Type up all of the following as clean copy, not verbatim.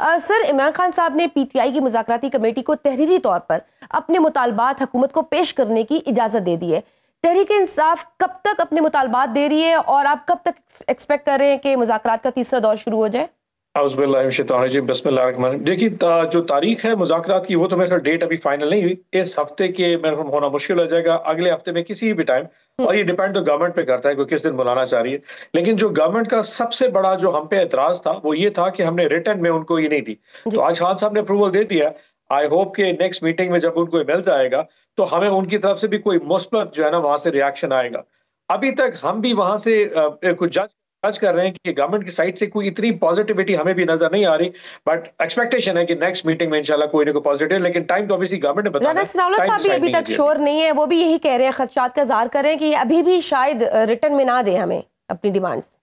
Sir, Imran Khan साहब ने PTI की मुज़ाकराती कमेटी को तहरीरी तौर पर अपने मुतालबात हुकूमत को पेश करने की इजाज़त दे दी है। तहरीक इंसाफ कब तक अपने मुतालबात दे रही है और आप कब तक एक्सपेक्ट कर रहे हैं कि मुज़ाकरात का तीसरा दौर शुरू हो जाए? देखिए, जो तारीख है मुज़ाकरात की, वो तो मेरे ख्याल डेट अभी फाइनल नहीं हुई। इस हफ्ते के मेरे ख्याल होना मुश्किल हो जाएगा, अगले हफ्ते में किसी भी टाइम। और ये डिपेंड तो गवर्नमेंट पे करता है कि किस दिन बुलाना चाह रही है। लेकिन जो गवर्नमेंट का सबसे बड़ा जो हम पे एतराज था वो ये था कि हमने रिटर्न में उनको ये नहीं दी। तो आज खान साहब ने अप्रूवल दे दिया। आई होप कि नेक्स्ट मीटिंग में जब उनको मिल जाएगा तो हमें उनकी तरफ से भी कोई मुस्बत जो है ना वहां से रिएक्शन आएगा। अभी तक हम भी वहां से कुछ जज कर रहे हैं कि गवर्नमेंट की साइड से कोई इतनी पॉजिटिविटी हमें भी नजर नहीं आ रही। बट एक्सपेक्टेशन है कि नेक्स्ट मीटिंग में इंशाल्लाह कोई ना कोई पॉजिटिव, लेकिन टाइम तो ऑब्वियसली गवर्नमेंट ने बताना है। सनाउल्लाह साहब भी अभी तक श्योर नहीं है, वो भी यही कह रहे हैं, खदशात का इज़हार कर रहे हैं कि अभी भी शायद रिटर्न में ना दे हमें अपनी डिमांड्स।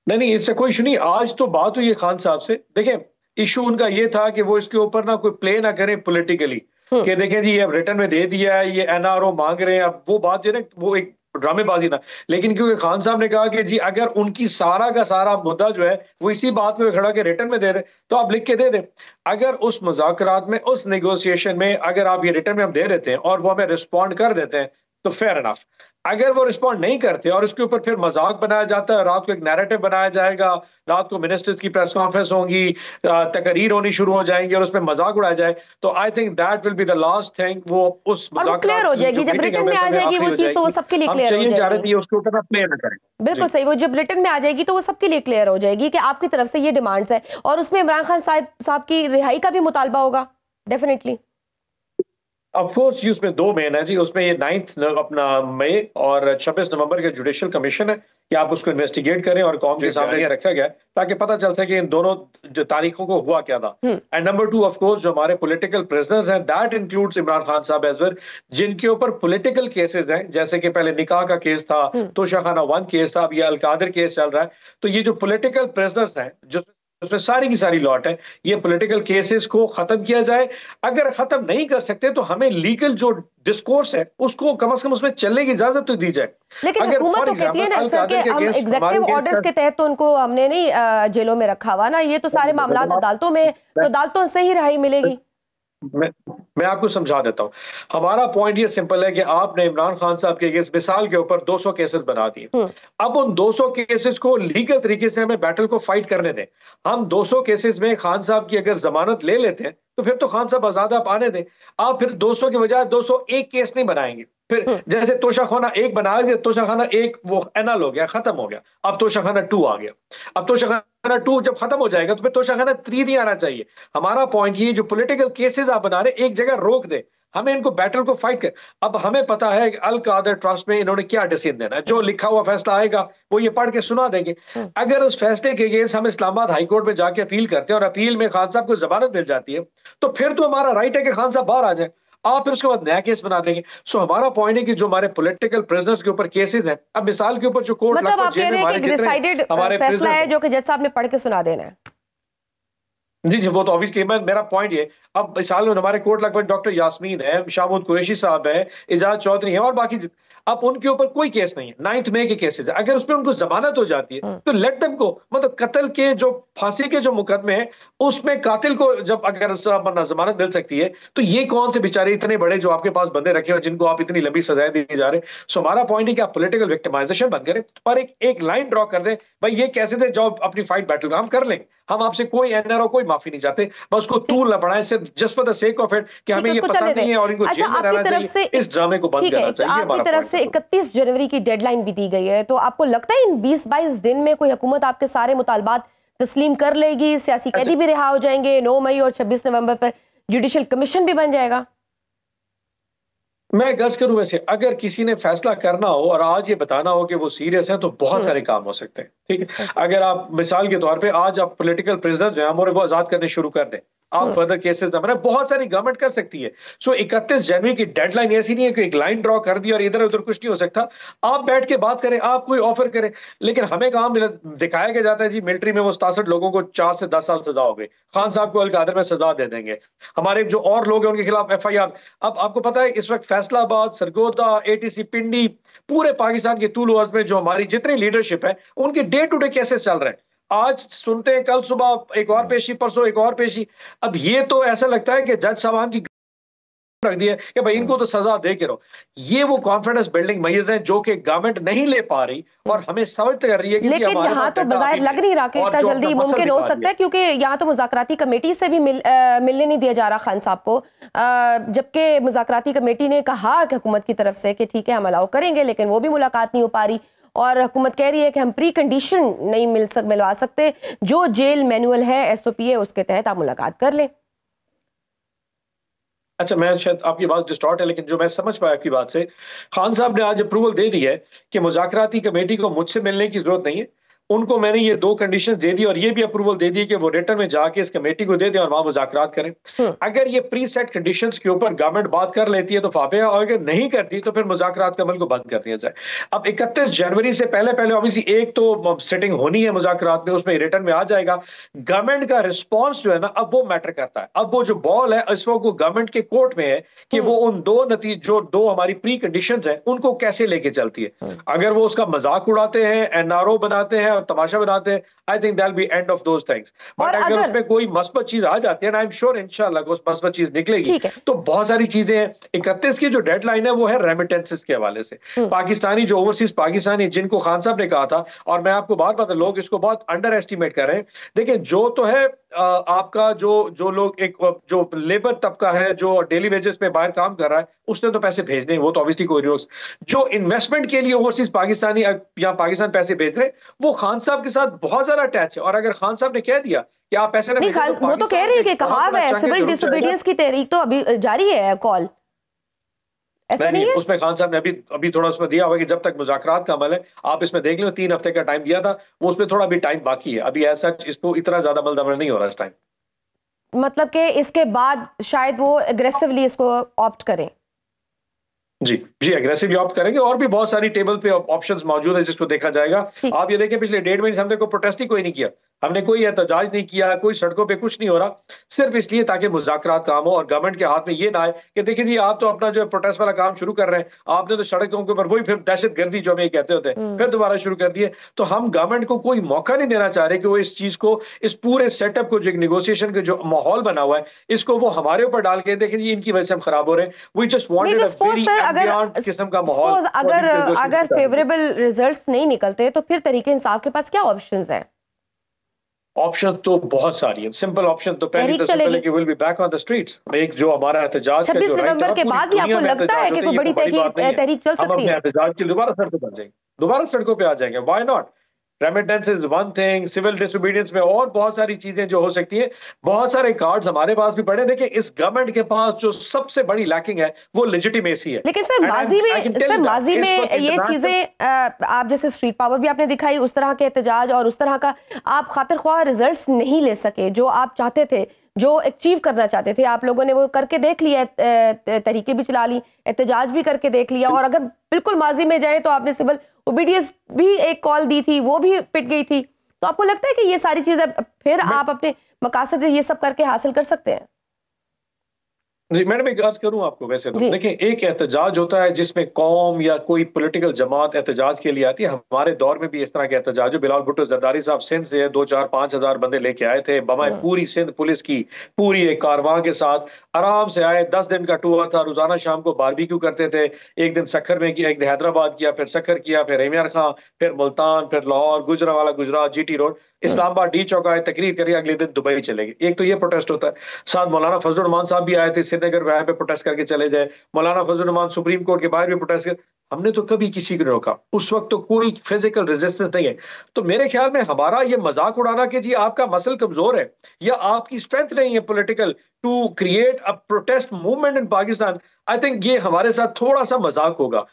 नहीं, इससे कोई इशू नहीं। आज तो बात हुई है खान साहब से। देखें, इशू उनका ये था कि वो इसके ऊपर ना कोई प्ले ना करें पॉलिटिकली, कि देखें जी ये अब रिटर्न में दे दिया है, ये एनआरओ मांग रहे हैं। अब वो बात जो है ना वो एक ड्रामेबाजी ना। लेकिन क्योंकि खान साहब ने कहा कि जी अगर उनकी सारा का सारा मुद्दा जो है वो इसी बात पे खड़ा के रिटर्न में दे दे, तो आप लिख के दे दे। अगर उस मुज़ाकरात में, उस नेगोशिएशन में अगर आप ये रिटर्न में हम दे देते हैं और वो हमें रिस्पॉन्ड कर देते हैं तो फेयर इनफ। अगर वो रिस्पॉन्ड नहीं करते और उसके ऊपर फिर मजाक बनाया जाता है, रात को एक नैरेटिव बनाया जाएगा, रात को मिनिस्टर्स की प्रेस कॉन्फ्रेंस होंगी, तकरीर होनी शुरू हो जाएंगी और उसमें मजाक उड़ाया जाए, तो आई think that will be the last thing. वो उस मजाक क्लियर हो जाएगी जब रिटर्न में आ जाएगी वो चीज, तो वो सबके लिए क्लियर हो जाएगी। उसके ऊपर प्ले ना करें। बिल्कुल सही, वो जब रिटर्न में आ जाएगी तो वो सबके लिए क्लियर हो जाएगी कि आपकी तरफ से ये डिमांड्स है, और उसमें इमरान खान साहब की रिहाई का भी मुतालबा होगा डेफिनेटली। ऑफ कोर्स ये उसमें दो मेन है जी। उसमें ये 9 अपना मई और 26 नवंबर के जुडिशियल कमीशन है कि आप उसको इन्वेस्टिगेट करें और कौम के सामने रखा गया ताकि पता चल सके इन दोनों जो तारीखों को हुआ क्या था। एंड नंबर 2 ऑफ कोर्स जो हमारे पॉलिटिकल प्रिजनर्स हैं, दैट इंक्लूड्स इमरान खान साहब एज वेल, जिनके ऊपर पॉलिटिकल केसेस हैं, जैसे कि पहले निकाह का केस था, तोशाखाना 1 केस था, अब ये अलकादर केस चल रहा है। तो ये जो पॉलिटिकल प्रिजनर्स हैं जो उसमें सारी की सारी लॉट है, ये पॉलिटिकल केसेस को खत्म किया जाए। अगर खत्म नहीं कर सकते तो हमें लीगल जो डिस्कोर्स है उसको कम से कम उसमें चलने की इजाजत तो दी जाए। लेकिन हुकूमत तो कहती है ना सर कि हम एग्जीक्यूटिव ऑर्डर्स के तहत तो उनको हमने नहीं जेलों में रखा हुआ ना, ये तो सारे मामला अदालतों में, तो अदालतों से ही रिहाई मिलेगी। मैं आपको समझा देता हूं। हमारा पॉइंट ये सिंपल है कि आपने इमरान खान साहब के इस मिसाल के ऊपर 200 केसेस बना दिए। अब उन 200 केसेस को लीगल तरीके से हमें बैटल को फाइट करने दें। हम 200 केसेस में खान साहब की अगर जमानत ले लेते हैं तो फिर तो खान साहब आजाद आप आने दें। आप फिर 200 के बजाय 201 केस नहीं बनाएंगे। फिर जैसे तोशाखाना 1 बनाया गया, तोशाखाना 1 वो एनल हो गया, खत्म हो गया। अब तोशाखाना 2 आ गया। अब तोशाखाना 2 जब खत्म हो जाएगा तो फिर तोशाखाना 3 नहीं आना चाहिए। हमारा पॉइंट ये जो पॉलिटिकल केसेस आप बना रहे एक जगह रोक दे, हमें इनको बैटल को फाइट कर। अब हमें पता है कि अल कादर ट्रस्ट में इन्होंने क्या डिसीजन देना है। जो लिखा हुआ फैसला आएगा वो ये पढ़ के सुना देंगे। अगर उस फैसले के अगेंस्ट हम इस्लामाबाद हाई कोर्ट में जाके अपील करते हैं और अपील में खान साहब को जमानत मिल जाती है तो फिर तो हमारा राइट है कि खान साहब बाहर आ जाए। आप फिर उसके बाद नया केस बना देंगे। सो हमारा पॉइंट है कि जो हमारे पॉलिटिकल प्रिजनर्स के ऊपर केसेस हैं, अब मिसाल के ऊपर जो कोर्ट मतलब आप कह रहे हैं कि डिसाइडेड फैसला है जो कि जज साहब ने पढ़ के सुना देना है। जी, वो तो ऑब्वियसली मेरा पॉइंट ये, अब मिसाल में हमारे कोर्ट लगभग डॉक्टर यास्मीन है, शाहमूद कुरैशी साहब है, इजाज चौधरी है और बाकी, अब उनके ऊपर कोई केस नहीं है, 9 मई के केसेस है। अगर उसमें उनको जमानत हो जाती है तो लेट देम गो। मतलब कत्ल के जो फांसी के जो मुकदमे हैं उसमें कातिल को जब अगर जमानत मिल सकती है तो ये कौन से बेचारे इतने बड़े जो आपके पास बंदे रखे हो जिनको आप इतनी लंबी सजाएं दी जा रहे। सो हमारा पॉइंट है कि आप पॉलिटिकल विक्टिमाइजेशन बंद करें और एक लाइन ड्रॉ कर दें, भाई ये कैसे थे जो अपनी फाइट बैटल हम कर लेंगे। हम आपसे कोई एनआरओ कोई माफी नहीं चाहते, बस उसको टूल ना बढ़ाएं सिर्फ just for the sake of it कि हमें ये पसंद नहीं है और इनको जेल में रहना चाहिए। इस ड्रामे को बंद करना चाहिए। आपकी तरफ से 31 जनवरी की डेडलाइन भी दी गई है, तो आपको लगता है इन 20-22 दिन में कोई हुकूमत आपके सारे मुतालबात तस्लीम कर लेगी, सियासी कैदी भी रिहा हो जाएंगे, 9 मई और 26 नवंबर पर जुडिशियल कमीशन भी बन जाएगा? मैं गर्ज करूं, वैसे अगर किसी ने फैसला करना हो और आज ये बताना हो कि वो सीरियस है तो बहुत सारे काम हो सकते हैं। ठीक है, अगर आप मिसाल के तौर पे आज आप पॉलिटिकल प्रिजनर जो हैं वो आजाद करने शुरू कर दें, आप फर्दर केसेस ना बनाए, बहुत सारी गवर्नमेंट कर सकती है। सो 31 जनवरी की डेडलाइन ऐसी नहीं है कि एक लाइन ड्रॉ कर दी और इधर उधर कुछ नहीं हो सकता। आप बैठ के बात करें, आप कोई ऑफर करें, लेकिन हमें काम दिखाया गया जाता है जी मिलिट्री में वो 67 लोगों को 4 से 10 साल सजा हो गई, खान साहब को अलकादर में सजा दे देंगे, हमारे जो और लोग हैं उनके खिलाफ FIR। अब आपको पता है इस वक्त फैसलाबाद, सरगोदा, ATC पिंडी, पूरे पाकिस्तान के तूल अर्ज में जो हमारी जितनी लीडरशिप है उनके डे टू डे केसेस चल रहे हैं। आज सुनते हैं, कल सुबह एक और पेशी, परसों एक और पेशी। अब ये तो ऐसा लगता है कि जज साहब की रख दिया कि भाई इनको तो सजा दे के रहो। ये वो कॉन्फिडेंस बिल्डिंग महीज है जो कि गवर्नमेंट नहीं ले पा रही और हमें समझ कर रही है कि लेकिन यहाँ तो बाज़ाहिर लग नहीं रहा कि इतना जल्दी मुमकिन हो सकता है, क्योंकि यहाँ तो मुज़ाकराती कमेटी से भी मिलने नहीं दिया जा रहा खान साहब को, जबकि मुज़ाकराती कमेटी ने कहा कि हुकूमत की तरफ से कि ठीक है हम अलाउ करेंगे, लेकिन वो भी मुलाकात नहीं हो पा रही और हुकूमत कह रही है कि हम प्री कंडीशन नहीं मिलवा सकते, जो जेल मैनुअल है SOP है उसके तहत आप मुलाकात कर लें। अच्छा, मैं शायद आपकी बात डिस्टॉर्ट है, लेकिन जो मैं समझ पाया आपकी बात से, खान साहब ने आज अप्रूवल दे दी है कि मुज़ाकराती कमेटी को मुझसे मिलने की जरूरत नहीं है। उनको मैंने ये 2 कंडीशन दे दी और ये भी अप्रूवल दे दी कि वो रिटर्न में जाके इस कमेटी को दे दें और वहां मुज़ाकरात करें। अगर ये प्री सेट कंडीशंस के ऊपर गवर्नमेंट बात कर लेती है तो फाफे, और अगर नहीं करती तो फिर मुज़ाकरात के अमल को बंद कर दिया जाए। अब 31 जनवरी से पहले पहले ऑब्वियसली एक तो सिटिंग होनी है मुज़ाकरात में, उसमें रिटर्न में आ जाएगा। गवर्नमेंट का रिस्पॉन्स जो है ना, अब वो मैटर करता है। अब वो जो बॉल है इस वक्त वो गवर्नमेंट के कोर्ट में है कि वो उन जो 2 हमारी प्री कंडीशंस हैं उनको कैसे लेके चलती है। अगर वो उसका मजाक उड़ाते हैं, NRO बनाते हैं और तमाशा बनाते हैं, I think that be end of those things. But अगर उसमें कोई मस्बत चीज आ जाती है, आई एम श्योर इंशाल्लाह उस मस्बत चीज निकलेगी, तो बहुत सारी चीजें हैं। 31 की जो डेडलाइन है वो है रेमिटेंसेस के हवाले से। पाकिस्तानी जो ओवरसीज पाकिस्तानी जिनको खान साहब ने कहा था, और मैं आपको बात बता, लोग इसको बहुत अंडर एस्टिमेट कर रहे हैं। देखिए, जो तो है आपका जो लोग एक जो लेबर तबका है जो डेली वेजेस पे बाहर काम कर रहा है, उसने तो पैसे भेजने हैं, वो तो ऑब्वियसली कोई रोक। जो इन्वेस्टमेंट के लिए ओवरसीज पाकिस्तानी या पाकिस्तान पैसे भेज रहे हैं, वो खान साहब के साथ बहुत ज्यादा अटैच है। और अगर खान साहब ने कह दिया कि आप पैसे नहीं, वो तो कह रही है कि कहा है सिविल डिसोबीडियंस की तहरीक तो अभी जारी है, कॉल ऐसा नहीं है। उसमें खान साहब ने अभी थोड़ा उसमें दिया हुआ कि जब तक मुज़ाकरात का अमल है, आप इसमें देख लो 3 हफ्ते का टाइम दिया था, वो उसमें थोड़ा भी टाइम बाकी है। अभी ऐसा इसको इतना ज्यादा अमल दमल नहीं हो रहा इस टाइम। मतलब कि इसके बाद शायद वो एग्रेसिवली इसको ऑप्ट करें। जी एग्रेसिवली ऑप्ट करेंगे। और भी बहुत सारी टेबल पे ऑप्शंस मौजूद है जिसको देखा जाएगा। आप ये देखें, पिछले 1.5 महीने से हमने कोई प्रोटेस्ट ही कोई नहीं किया, हमने कोई एहतजाज नहीं किया, कोई सड़कों पे कुछ नहीं हो रहा, सिर्फ इसलिए ताकि मुज़ाकरात काम हो और गवर्नमेंट के हाथ में ये ना आए कि देखिए जी आप तो अपना जो प्रोटेस्ट वाला काम शुरू कर रहे हैं, आपने तो सड़कों के ऊपर वही फिर दहशतगर्दी जो हमें कहते होते हैं फिर दोबारा शुरू कर दिए। तो हम गवर्नमेंट को कोई मौका नहीं देना चाह रहे कि वो इस चीज को, इस पूरे सेटअप को, जो एक नेगोशिएशन का जो माहौल बना हुआ है, इसको वो हमारे ऊपर डाल के देखिए जी इनकी वजह से हम खराब हो रहे हैं। We just wanted a very किस्म का माहौल। अगर फेवरेबल रिजल्ट्स नहीं निकलते तो फिर तरीके इंसाफ के पास क्या ऑप्शंस हैं? ऑप्शन तो बहुत सारी है। सिंपल ऑप्शन तो पहली तो सिंपल है कि will be back on the streets. एक जो हमारा एहतजाज 26 नवंबर के बाद भी आपको लगता है कि कोई बड़ी तहरीक चल सकती है? एहतजाज के दोबारा सड़कों पर जाएंगे, दोबारा सड़कों पे आ जाएंगे, why not. Remittance is one thing, civil disobedience में और बहुत सारी चीजें जो हो सकती हैं। बहुत सारे कार्ड्स हमारे पास भी पड़े। देखिए, इस गवर्नमेंट के पास जो सबसे बड़ी लैकिंग है वो लेजिटिमेसी है। लेकिन सर माजी में ये चीजें, आप जैसे स्ट्रीट पावर भी आपने दिखाई, उस तरह के एहतजाज और उस तरह का आप खातिर ख्वाह रिजल्ट्स नहीं ले सके जो आप चाहते थे, जो अचीव करना चाहते थे। आप लोगों ने वो करके देख लिया, तरीके भी चला ली, एहतजाज भी करके देख लिया, और अगर बिल्कुल माजी में जाए तो आपने सिविल ओबीडियंस भी एक कॉल दी थी, वो भी पिट गई थी। तो आपको लगता है कि ये सारी चीजें फिर आप अपने मकासद ये सब करके हासिल कर सकते हैं? जी मैडम, एक अर्ज करूं आपको। वैसे तो देखिए, एक एहतजाज होता है जिसमें कौम या कोई पॉलिटिकल जमात एहतजाज के लिए आती है। हमारे दौर में भी इस तरह के एहतजाज जो बिलावल भुट्टो जरदारी साहब सिंध से 2-4-5 हज़ार बंदे लेके आए थे, बमाए पूरी सिंध पुलिस की पूरी एक कारवां के साथ आराम से आए। 10 दिन का टूर था, रोजाना शाम को बारबेक्यू करते थे। एक दिन सखर में किया, एक दिन हैदराबाद किया, फिर सखर किया, फिर एमियर खां, फिर मुल्तान, फिर Lahore, Gujranwala Gujrat, GT road, Islamabad, D Chowk आए, तकरीर करी, अगले दिन दुबई चले गए। एक तो ये प्रोटेस्ट होता है। साथ मौलाना फजल रहमान साहब भी आए थे श्रीनगर, वहां पे प्रोटेस्ट करके चले जाए। मौलाना फजल रहमान सुप्रीम कोर्ट के बाहर भी प्रोटेस्ट कर, हमने तो कभी किसी को नहीं रोका। उस वक्त तो कोई फिजिकल रेजिस्टेंस नहीं है। तो मेरे ख्याल में हमारा ये मजाक उड़ाना कि जी आपका मसल कमजोर है या आपकी स्ट्रेंथ नहीं है political to create a protest movement in Pakistan, I think ये हमारे साथ थोड़ा सा मजाक होगा।